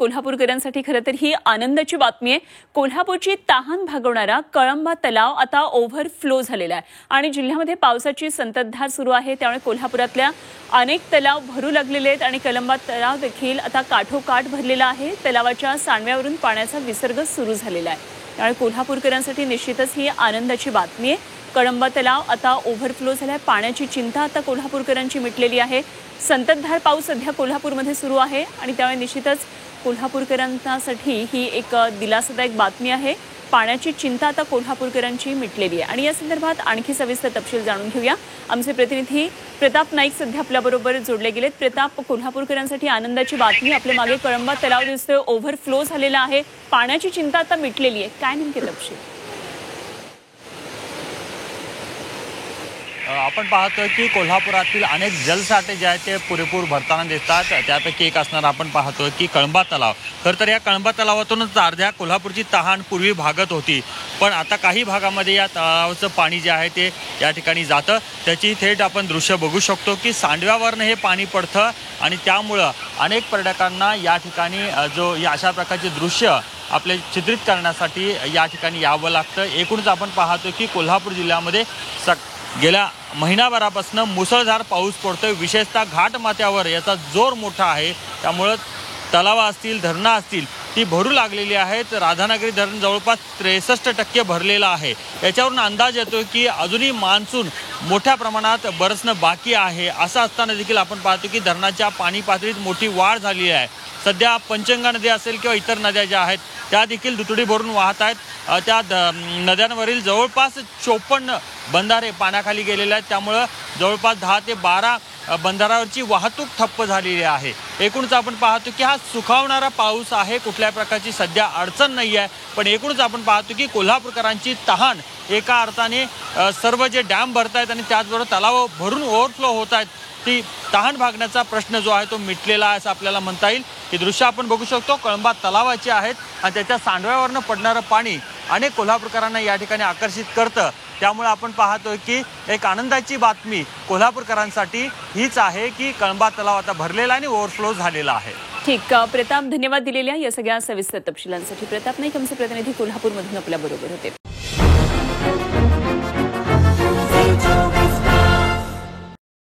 कोल्हापूरकरांसाठी खरं तर ही आनंदाची बातमी आहे। कोल्हापूरची तहान भागवणारा कळंबा तलाव आता ओव्हरफ्लो झालेला आहे आणि जिल्ह्यामध्ये पावसाची संततधार सुरू आहे। त्यामुळे कोल्हापुरातल्या अनेक तलाव भरू लागलेले आहेत आणि कळंबा तलाव देखील आता काठोकाठ भरलेला आहे। तलावाच्या सांडव्यावरून पाण्याचा विसर्ग सुरू झालेला आहे। त्यामुळे कोल्हापूरकरांसाठी निश्चितच ही आनंदाची बातमी आहे। कळंबा तलाव आता ओव्हरफ्लो झालाय। पाण्याची चिंता आता कोल्हापूरकरांची मिटलेली आहे। संततधार पाऊस सध्या कोल्हापूरमध्ये सुरू आहे आणि त्यामुळे निश्चितच कोल्हापूरकरांसाठी ही एक दिलासादायक बातमी आहे। पाण्याची चिंता आता कोल्हापूरकरांची मिटलेली आहे आणि या संदर्भात आणखी सविस्तर तपशील जाणून घेऊया। आमचे प्रतिनिधी प्रताप नाईक सध्या आपल्याबरोबर जोडले गेलेत। प्रताप, कोल्हापूरकरांसाठी आनंदाची बातमी, आपल्या मागे कळंबा तलाव दिसतोय ओव्हरफ्लो झालेला आहे, पाण्याची चिंता आता मिटलेली आहे, काय नेमके तपशील? आपण पाहतोय की कोल्हापुरातील अनेक जलसाठे जे आहेत ते पुरेपूर भरताना दिसतात। त्यापैकी एक असणार आपण पाहतोय की कळंबा तलाव। खरं तर या कळंबा तलावातूनच अर्ध्या कोल्हापूरची तहान पूर्वी भागत होती, पण आता काही भागामध्ये या तलावाचं पाणी जे आहे ते या ठिकाणी जातं। त्याची थेट आपण दृश्य बघू शकतो की सांडव्यावरनं हे पाणी पडतं आणि त्यामुळं अनेक पर्यटकांना या ठिकाणी अशा प्रकारचे दृश्य आपले चित्रित करण्यासाठी या ठिकाणी यावं लागतं। एकूणच आपण पाहतो की कोल्हापूर जिल्ह्यामध्ये गेल्या महिनाभरापासून मुसळधार पाऊस पडतोय। विशेषतः घाटमाथ्यावर याचा जोर मोठा आहे, त्यामुळं तलाव असतील, धरणं असतील ती भरू लागलेली आहेत। राधानगरी धरण जवळपास 63% भरलेलं आहे। याच्यावरून अंदाज येतो की अजूनही मान्सून मोठ्या प्रमाणात बरसणं बाकी आहे। असं असताना देखील आपण पाहतो की धरणाच्या पाणी पातळीत मोठी वाढ झाली आहे। सध्या पंचगंगा नदी असेल किंवा इतर नद्या ज्या आहेत त्या देखील दुथडी भरून वाहत आहेत। त्या नद्यांवरील जवळपास 54 बंधारे पाण्याखाली गेलेले आहेत, त्यामुळं जवळपास 10 ते 12 बंधाऱ्यावरची वाहतूक ठप्प झालेली आहे। एकूणच आपण पाहतो की हा सुखावणारा पाऊस आहे, कुठल्या प्रकारची सध्या अडचण नाही आहे। पण एकूणच आपण पाहतो की कोल्हापूरकरांची तहान एका अर्थाने सर्व जे डॅम भरत आहेत आणि त्याचबरोबर तलाव भरून ओव्हरफ्लो होत आहेत, ती तहान भागण्याचा प्रश्न जो आहे तो मिटलेला आहे असं आपल्याला म्हणता येईल। ही दृश्य आपण बघू शकतो कळंबा तलावाची आहेत आणि त्याच्या सांडव्यावरनं पडणारं पाणी अनेक कोल्हापूरकरांना या ठिकाणी आकर्षित करतं। त्यामुळे आपण पाहतोय की एक आनंदाची बातमी कोल्हापूरकरांसाठी हीच आहे की कळंबा तलाव आता भरलेला आणि ओव्हरफ्लो झालेला आहे। ठीक, प्रताप, धन्यवाद दिलेल्या या सगळ्या सविस्तर तपशिलांसाठी। प्रताप नाईक आमचे प्रतिनिधी कोल्हापूरमधून आपल्याबरोबर होते।